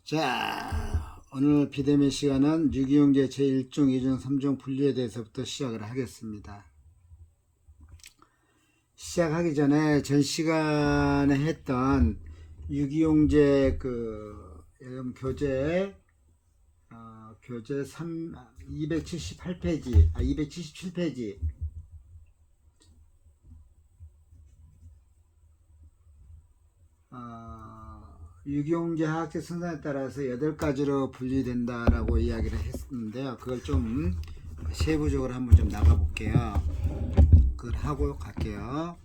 자, 오늘 비대면 시간은 유기용제 제1종, 2종, 3종 분리에 대해서부터 시작을 하겠습니다. 시작하기 전에 전 시간에 했던 유기용제 교재 278페이지, 277페이지 유기용제 화학적 성산에 따라서 8가지로 분리된다라고 이야기를 했는데요. 그걸 좀 세부적으로 한번 좀 나가 볼게요. 그걸 하고 갈게요.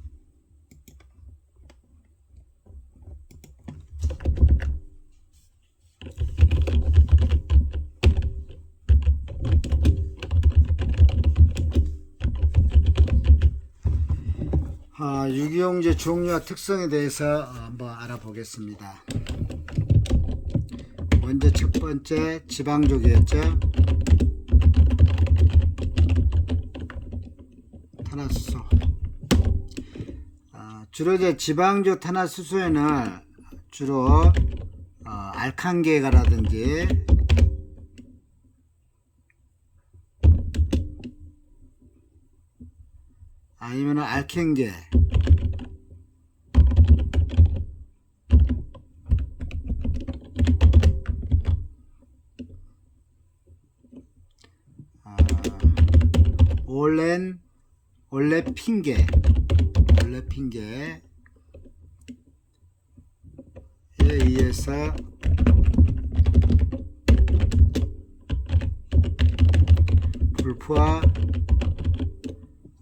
유기용제 종류와 특성에 대해서 한번 알아보겠습니다. 먼저 첫 번째 지방족이었죠. 탄화수소. 주로 이제 지방족 탄화수소에는 주로 알칸계가라든지 아니면 알켄계, 올레핀계에 의해서 불포화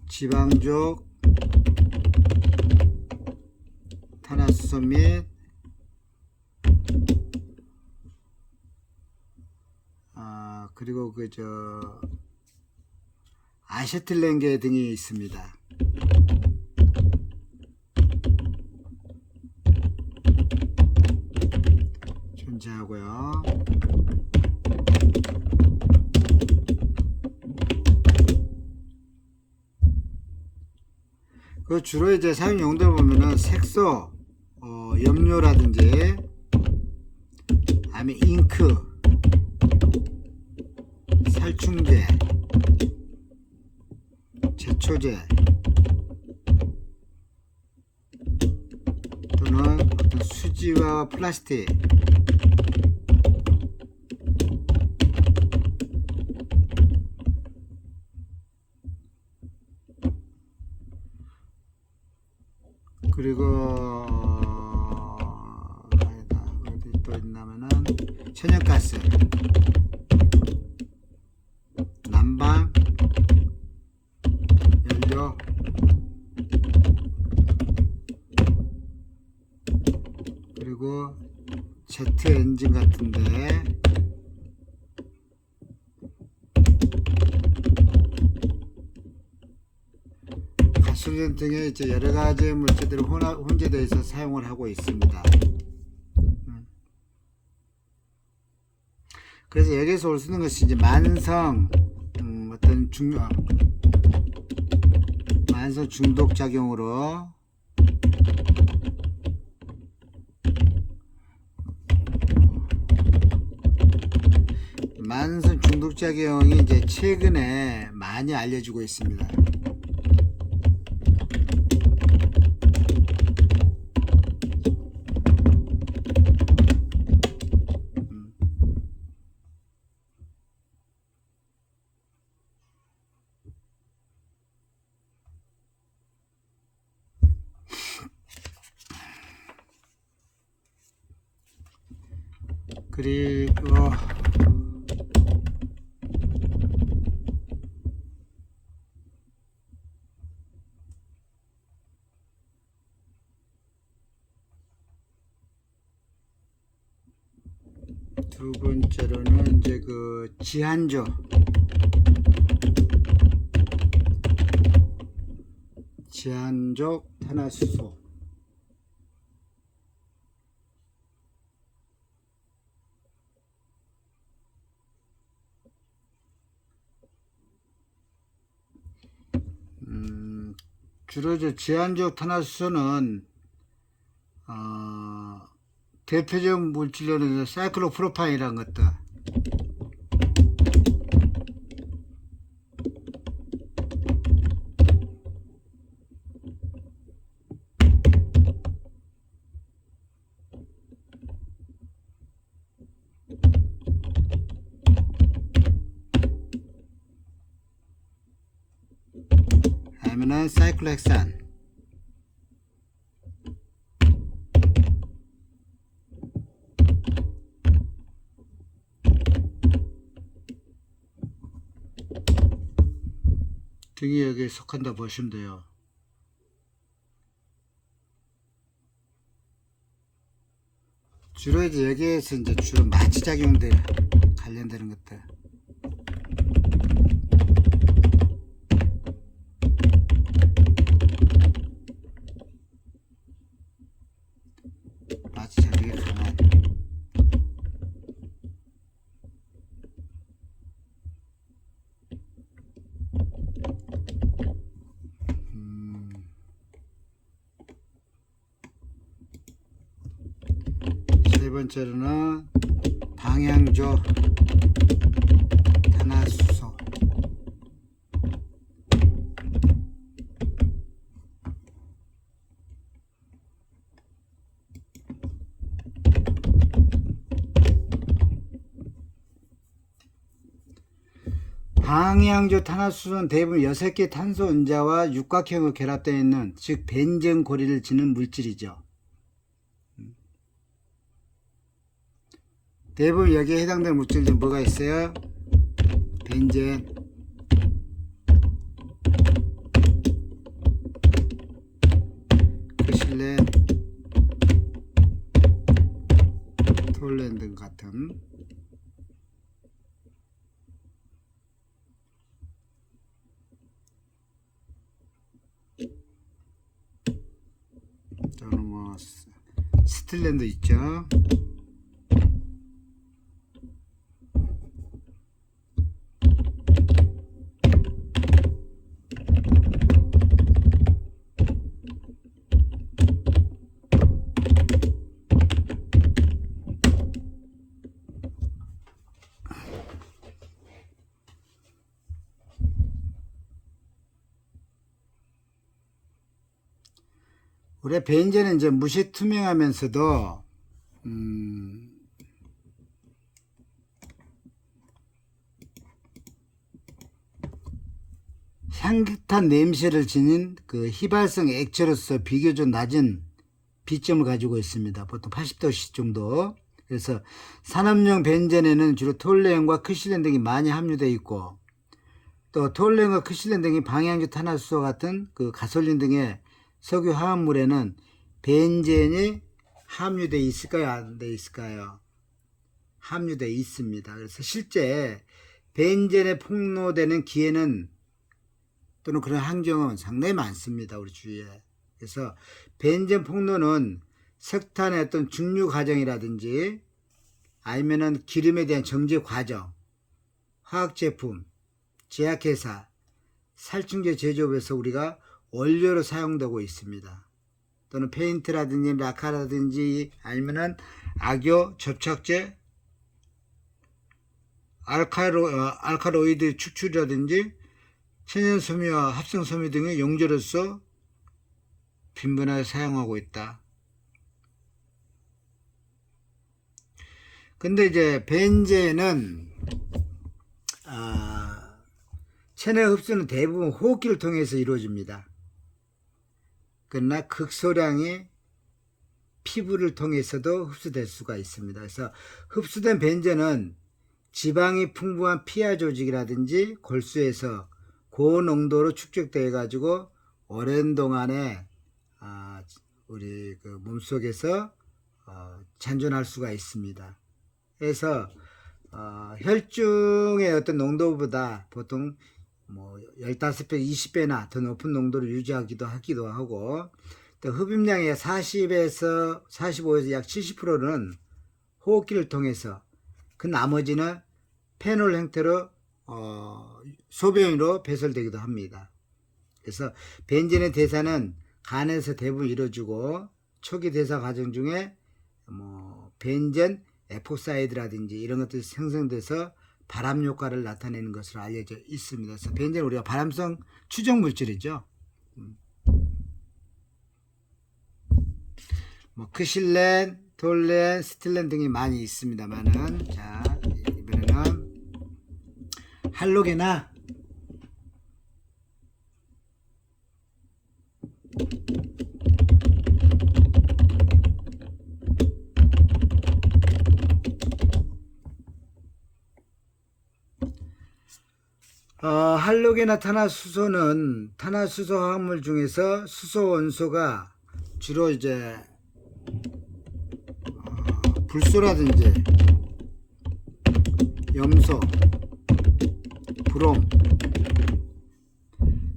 지방족 탄화수소 및 그리고 아세틸렌계 등이 있습니다. 존재하고요. 그 주로 이제 사용 용도 보면은 색소, 염료라든지 아니면 잉크, 살충제, 제초제 또는 어떤 수지와 플라스틱, 그리고 어디 또 있냐면은 천연가스, 난방 연료, 그리고 제트 엔진 같은데 가솔린 등의 이제 여러 가지 물질들이 혼재되어 있어 사용을 하고 있습니다. 그래서 여기서 올 수 있는 것이 이제 만성 만성 중독 작용으로 만성 중독 작용이 이제 최근에 많이 알려지고 있습니다. 그리고 두 번째로는 이제 지한족 탄화수소. 주로 지한족 탄화수소는 대표적 물질로는 사이클로프로판이라는 것도 아니면은 사이클로헥산 등이 여기에 속한다 보시면 돼요. 주로 이제 여기에서 이제 주로 마취작용들 관련되는 것들. 마취작용이 강한. 세 번째로는 방향조 탄화수소. 방향조 탄화수소는 대부분 6개 탄소 원자와 육각형으로 결합되어 있는, 즉 벤젠 고리를 지닌 물질이죠. 대부분 여기에 해당되는 물질들 뭐가 있어요? 벤젠, 크실렌, 톨렌 등 같은. 또는 뭐 스틸렌도 있죠. 우리 벤젠은 이제 무시 투명하면서도 향긋한 냄새를 지닌 그 휘발성 액체로서 비교적 낮은 비점을 가지고 있습니다. 보통 80도씨 정도. 그래서 산업용 벤젠에는 주로 톨루엔과 크실렌 등이 많이 함유되어 있고, 또 톨루엔과 크실렌 등이 방향조 탄화수소 같은 그 가솔린 등의 석유 화합물에는 벤젠이 함유되어 있을까요? 안 되어 있을까요? 함유되어 있습니다. 그래서 실제 벤젠에 폭로되는 기회는 또는 그런 환경은 상당히 많습니다. 우리 주위에. 그래서 벤젠 폭로는 석탄의 어떤 증류 과정이라든지 아니면은 기름에 대한 정제 과정, 화학제품, 제약회사, 살충제 제조업에서 우리가 원료로 사용되고 있습니다. 또는 페인트라든지 라카라든지 아니면은 악교, 접착제, 알카로이드 축출이라든지 천연섬유와 합성섬유 등의 용제로서 빈번하게 사용하고 있다. 근데 이제 벤젠은 체내 흡수는 대부분 호흡기를 통해서 이루어집니다. 그러나 극소량의 피부를 통해서도 흡수될 수가 있습니다. 그래서 흡수된 벤젠은 지방이 풍부한 피하 조직이라든지 골수에서 고농도로 축적되어 가지고 오랜 동안에 우리 그 몸속에서 잔존할 수가 있습니다. 그래서 혈중의 어떤 농도보다 보통 뭐 15배, 20배나 더 높은 농도를 유지하기도 하고, 또 흡입량의 40에서 45에서 약 70%는 호흡기를 통해서, 그 나머지는 페놀 형태로 소변으로 배설되기도 합니다. 그래서 벤젠의 대사는 간에서 대부분 이루어지고 초기 대사 과정 중에 뭐 벤젠 에포사이드라든지 이런 것들이 생성돼서 발암 효과를 나타내는 것으로 알려져 있습니다. 그래서 벤젠은 우리가 발암성 추정 물질이죠. 뭐 크실렌, 톨렌, 스틸렌 등이 많이 있습니다만은, 자 이번에는 할로게나 할로게나 탄화수소는 탄화수소 화합물 중에서 수소 원소가 주로 이제 불소라든지 염소, 브롬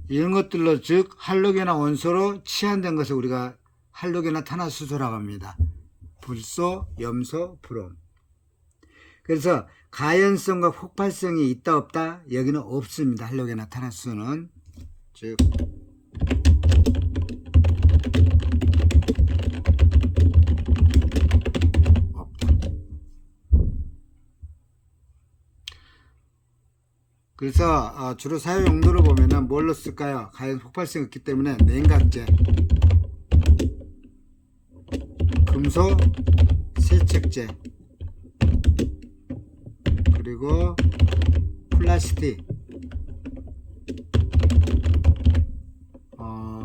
이런 것들로, 즉 할로게나 원소로 치환된 것을 우리가 할로게나 탄화수소라고 합니다. 불소, 염소, 브롬. 그래서 가연성과 폭발성이 있다 없다? 여기는 없습니다. 할로게나 탄화수소는. 즉 없다. 그래서 주로 사용 용도를 보면은 뭘로 쓸까요? 가연 폭발성이 없기 때문에 냉각제, 금속 세척제, 그리고 플라스틱,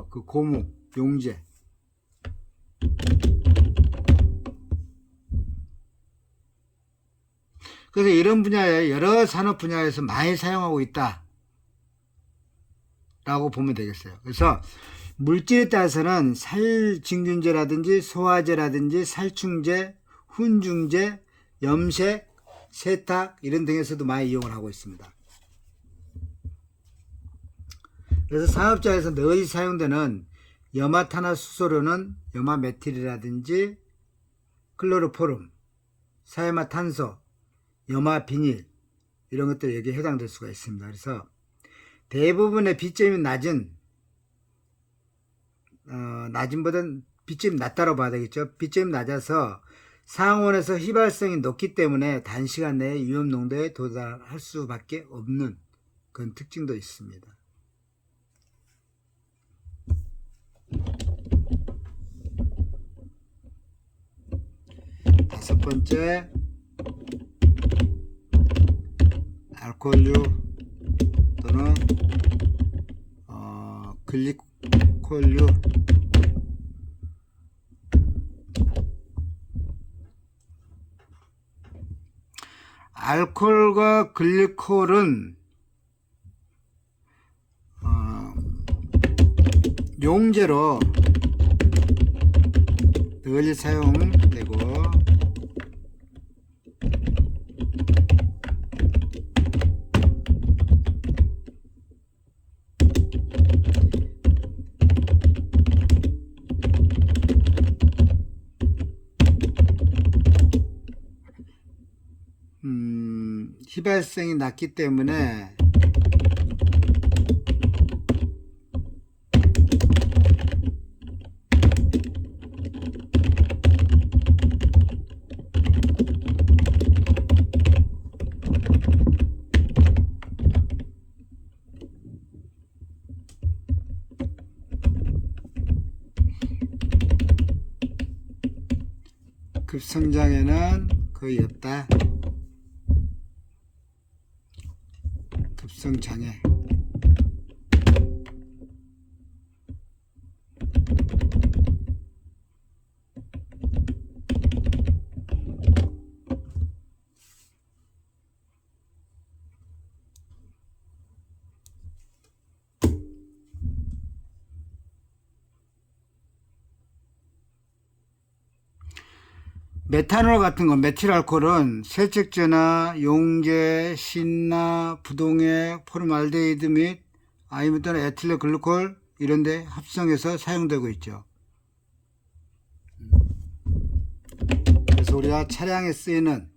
그 고무, 용제, 그래서 이런 분야에 여러 산업 분야에서 많이 사용하고 있다 라고 보면 되겠어요. 그래서 물질에 따라서는 살증균제라든지 소화제라든지 살충제, 훈증제, 염색, 세탁 이런 등에서도 많이 이용을 하고 있습니다. 그래서 산업자에서 널리 사용되는 염화탄화수소로는 염화메틸이라든지 클로로포름, 사회마탄소, 염화비닐 이런 것들이 여기에 해당될 수가 있습니다. 그래서 대부분의 비점이 낮은보다는 비점이 낮다고 봐야 되겠죠. 비점이 낮아서 상온에서 휘발성이 높기 때문에 단시간 내에 위험 농도에 도달할 수밖에 없는 그런 특징도 있습니다. 다섯 번째, 알코올류 또는 글리콜류. 알코올과 글리콜은 용제로 널리 사용되고, 휘발성이 낮기 때문에 급성장에는 거의 없다. 급성장애. 메탄올 같은 거, 메틸알코올은 세척제나 용제, 신나, 부동액, 포름알데히드 및 아니면 또는 에틸레글리콜 이런 데 합성해서 사용되고 있죠. 그래서 우리가 차량에 쓰이는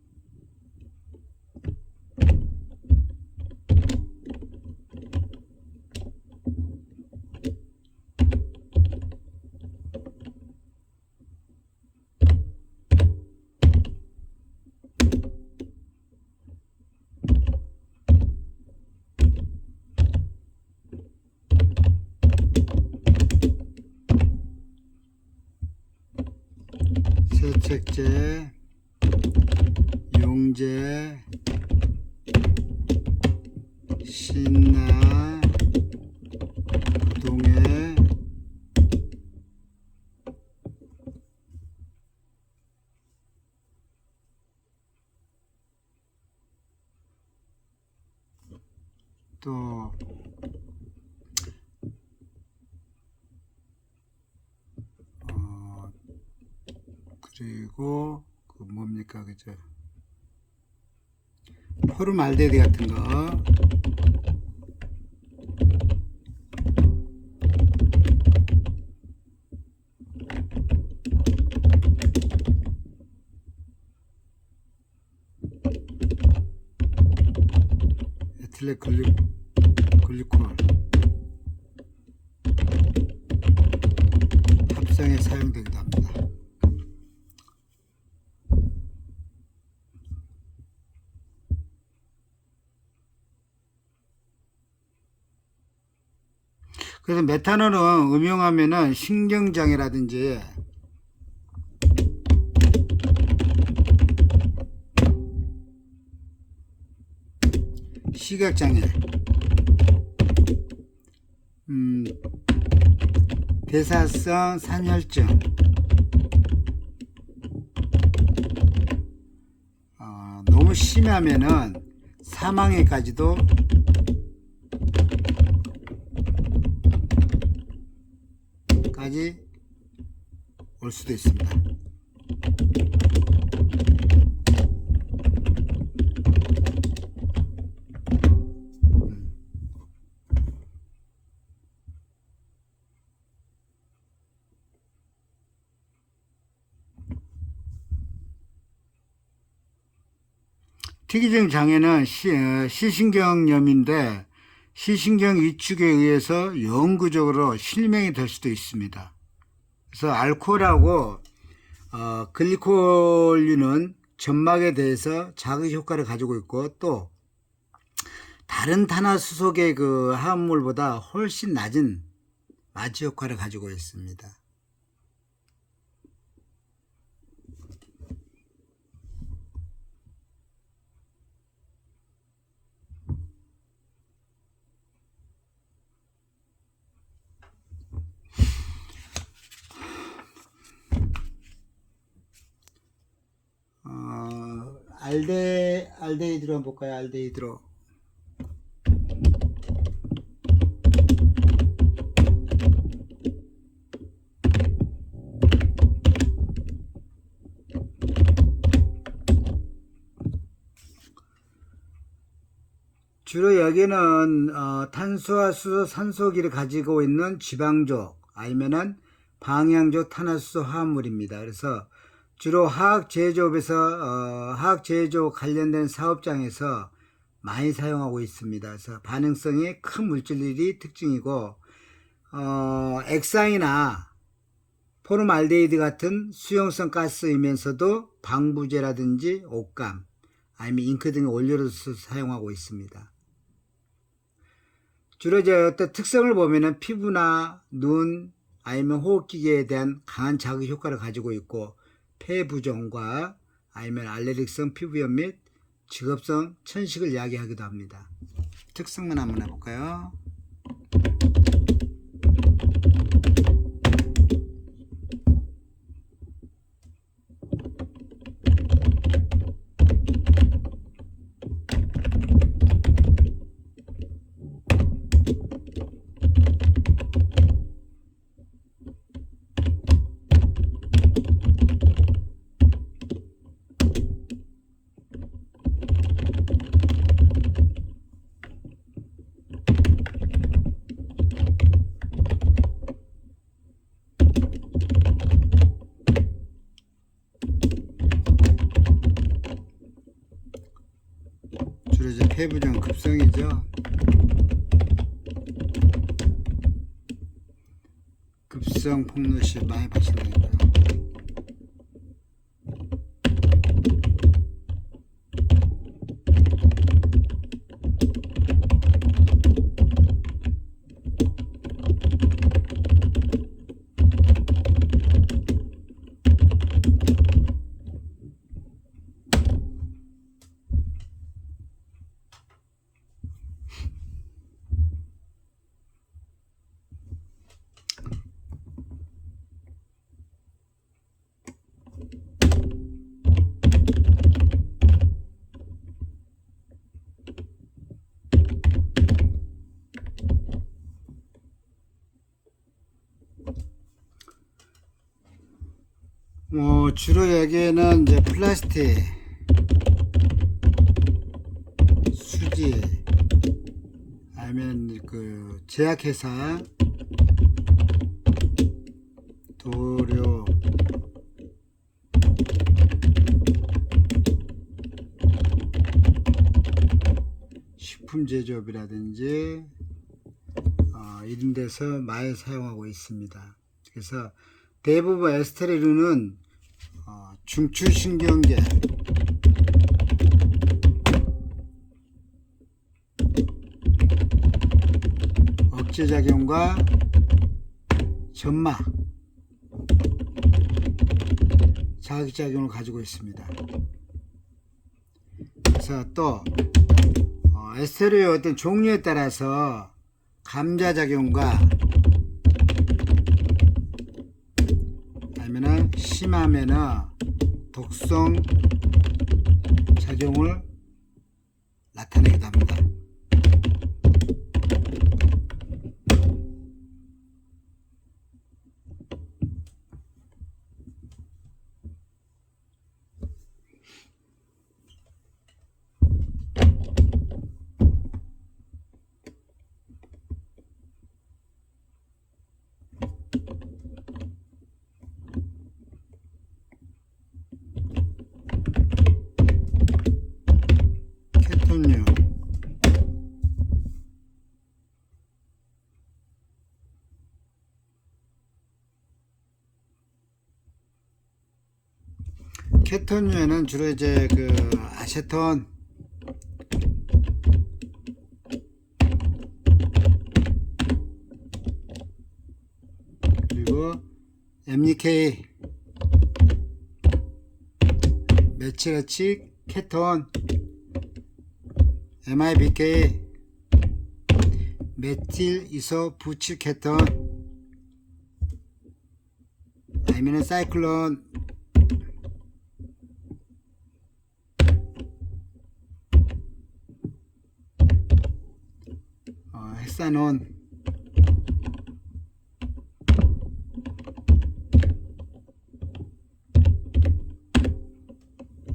석색제, 용제, 신나, 부동액, 또 그리고 그 뭡니까 그죠? 포름알데히드 같은 거, 에틸렌 글리콜 합성에 사용되기도 합니다. 그래서 메탄올은 음용하면은 신경장애라든지 시각장애, 대사성 산혈증, 너무 심하면은 사망에까지도 올 수도 있습니다. 특이적 장애는 시신경염인데 시신경 위축에 의해서 영구적으로 실명이 될 수도 있습니다. 그래서 알코올하고 글리콜류는 점막에 대해서 자극 효과를 가지고 있고 또 다른 탄화수소의 그 화합물보다 훨씬 낮은 마취 효과를 가지고 있습니다. 알데히드로 한번 볼까요? 알데히드로. 주로 여기는 탄수화 수소 산소기를 가지고 있는 지방족 아니면은 방향족 탄화수소 화합물입니다. 그래서 주로 화학 제조업에서 화학 제조 관련된 사업장에서 많이 사용하고 있습니다. 그래서 반응성이 큰 물질들이 특징이고 액상이나 포름알데히드 같은 수용성 가스이면서도 방부제라든지 옷감 아니면 잉크 등의 원료로서 사용하고 있습니다. 주로 이제 어떤 특성을 보면은 피부나 눈 아니면 호흡기계에 대한 강한 자극 효과를 가지고 있고 폐 부종과 아니면 알레르기성 피부염 및 직업성 천식을 이야기하기도 합니다. 특성만 한번 해볼까요? 주로 이제 폐부종 급성이죠. 급성 폭로시 많이 발생합니다. 주로 여기에는 이제 플라스틱, 수지, 아니면 그 제약회사, 도료, 식품 제조업이라든지 이런 데서 많이 사용하고 있습니다. 그래서 대부분 에스테르는 중추신경계, 억제작용과 점막, 자극작용을 가지고 있습니다. 그래서 또 에스테르의 어떤 종류에 따라서 감자작용과 아니면 심하면은 독성 작용을 나타내기도 합니다. 케톤류, 케톤류에는 주로 이제 그 아세톤, 그리고 MDK, 메칠에틸 케톤, MIBK, 메틸 이소부칠 케톤, 아니면 사이클론, 헥사논,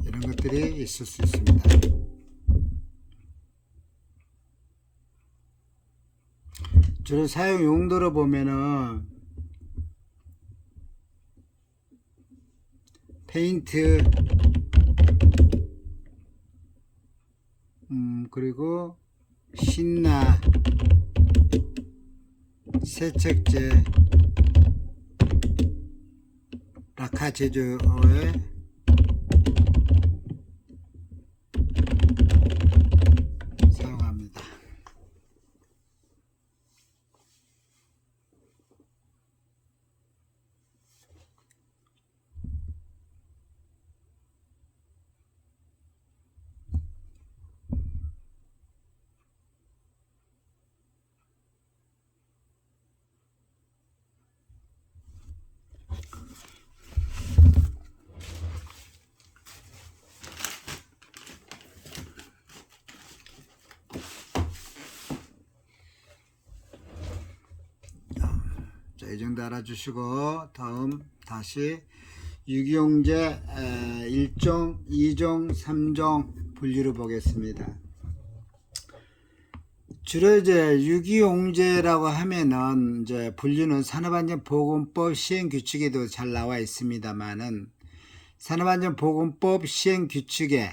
이런 것들이 있을 수 있습니다. 주로 사용 용도로 보면은 페인트, 그리고 신나, 세척제, 라카 제조에 사용합니다. 자, 이 정도 알아주시고 다음 다시 유기용제 1종, 2종, 3종 분류를 보겠습니다. 주로 이제 유기용제라고 하면은 이제 분류는 산업안전보건법 시행규칙에도 잘 나와 있습니다만은 산업안전보건법 시행규칙에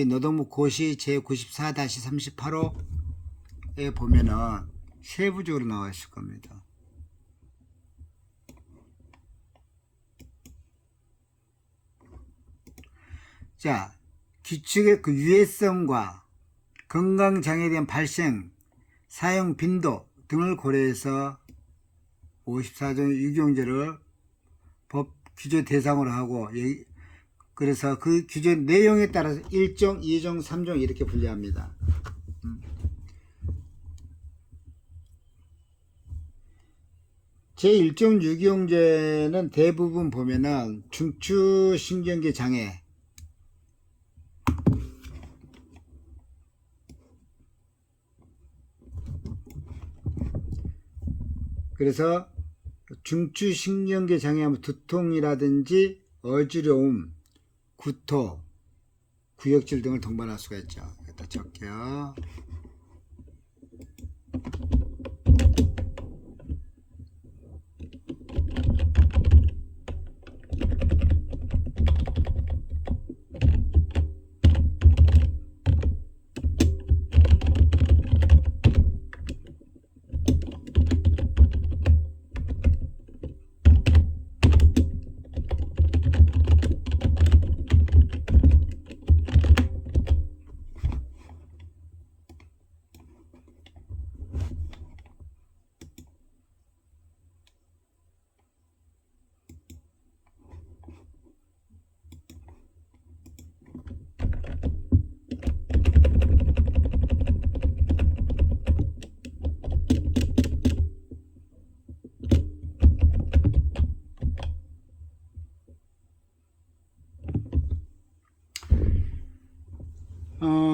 노동부 고시 제94-38호에 보면은 세부적으로 나와 있을 겁니다. 자, 규칙의 그 유해성과 건강장애에 대한 발생, 사용 빈도 등을 고려해서 54종 유기용제를 법 규제 대상으로 하고, 그래서 그 규제 내용에 따라서 1종, 2종, 3종 이렇게 분류합니다. 제1종 유기용제는 대부분 보면은 중추신경계 장애, 그래서 중추신경계 장애하면 두통이라든지 어지러움, 구토, 구역질 등을 동반할 수가 있죠. 여기다 적게요.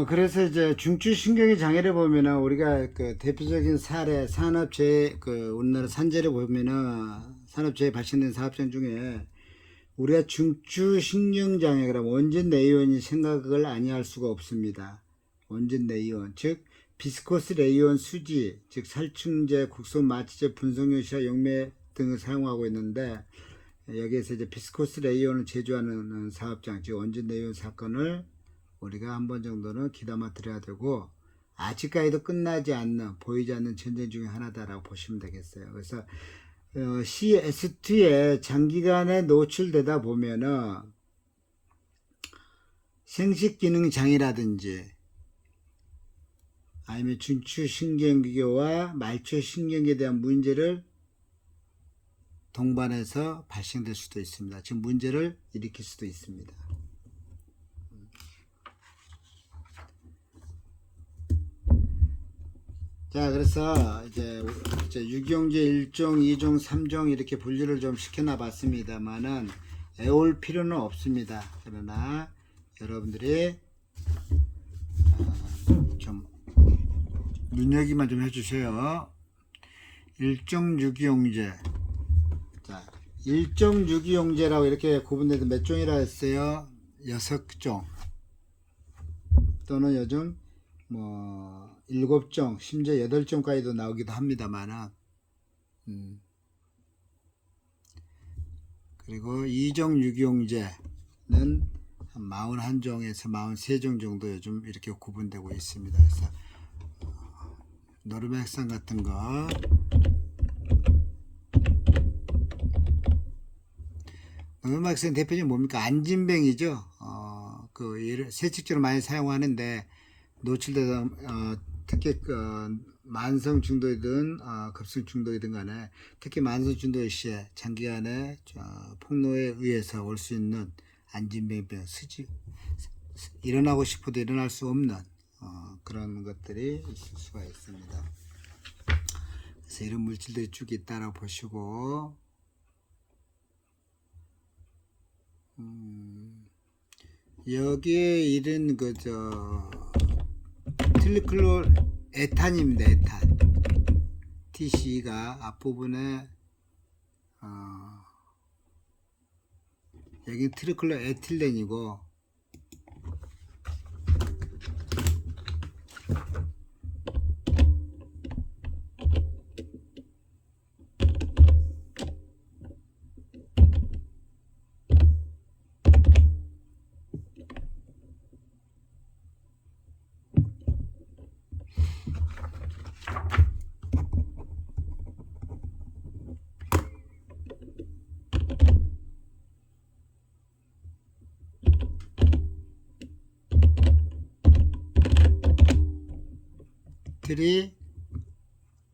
그래서 이제 중추신경의 장애를 보면은 우리가 그 대표적인 사례 산업재해 우리나라 산재를 보면은 산업재해 발생된 사업장 중에 우리가 중추신경 장애 그러면 원진 레이온이 생각을 아니할 수가 없습니다. 원진 레이온 즉 비스코스 레이온 수지 즉 살충제, 국소 마취제, 분성요시와 용매 등을 사용하고 있는데 여기에서 이제 비스코스 레이온을 제조하는 사업장 즉 원진 레이온 사건을 우리가 한 번 정도는 귀담아 들어야 되고 아직까지도 끝나지 않는 보이지 않는 전쟁 중에 하나다라고 보시면 되겠어요. 그래서 CS2에 장기간에 노출되다 보면은 생식기능 장애라든지 아니면 중추신경계와 말초신경계에 대한 문제를 동반해서 발생될 수도 있습니다. 지금 문제를 일으킬 수도 있습니다. 자, 그래서 이제 유기용제 1종, 2종, 3종 이렇게 분류를 좀 시켜놔 봤습니다만은 애올 필요는 없습니다. 그러나 여러분들이 좀 눈여기만 좀 해주세요. 1종 유기용제. 자, 1종 유기용제라고 이렇게 구분돼서 몇 종이라 했어요? 6종. 또는 요즘 7종, 심지어 8종까지도 나오기도 합니다만, 그리고 2종 유기용제는 한 41종에서 43종 정도 요즘 이렇게 구분되고 있습니다. 그래서 노르맥산 같은 거, 노르맥산 대표적인 뭡니까? 안진뱅이죠. 세척제로 많이 사용하는데 노출되다 특히 만성 중독이든 급성 중독이든 간에 특히 만성 중독 시에 장기간의 폭로에 의해서 올 수 있는 안진뱅이병, 스지 일어나고 싶어도 일어날 수 없는 그런 것들이 있을 수가 있습니다. 그래서 이런 물질들이 쭉 있다라고 보시고 여기에 이런 트리클로 에탄입니다. 에탄. TC가 앞부분에 여기 트리클로 에틸렌이고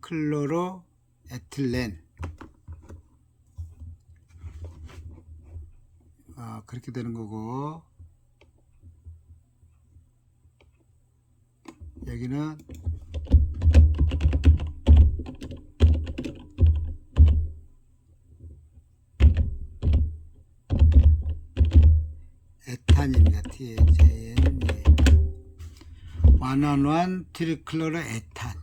트리클로로 에틸렌 그렇게 되는 거고 여기는 에탄입니다. THAN 완원원 트리클로로 에탄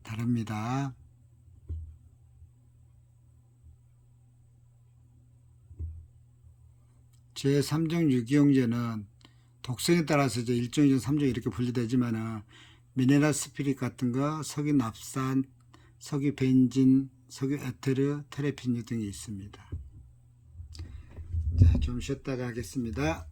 다릅니다. 제3종 유기용제는 독성에 따라서 이제 1종, 2종, 3종 이렇게 분리되지만은 미네랄 스피릿 같은 거, 석유 납산, 석유 벤진, 석유 에테르, 테레핀류 등이 있습니다. 자, 좀 쉬었다가 하겠습니다.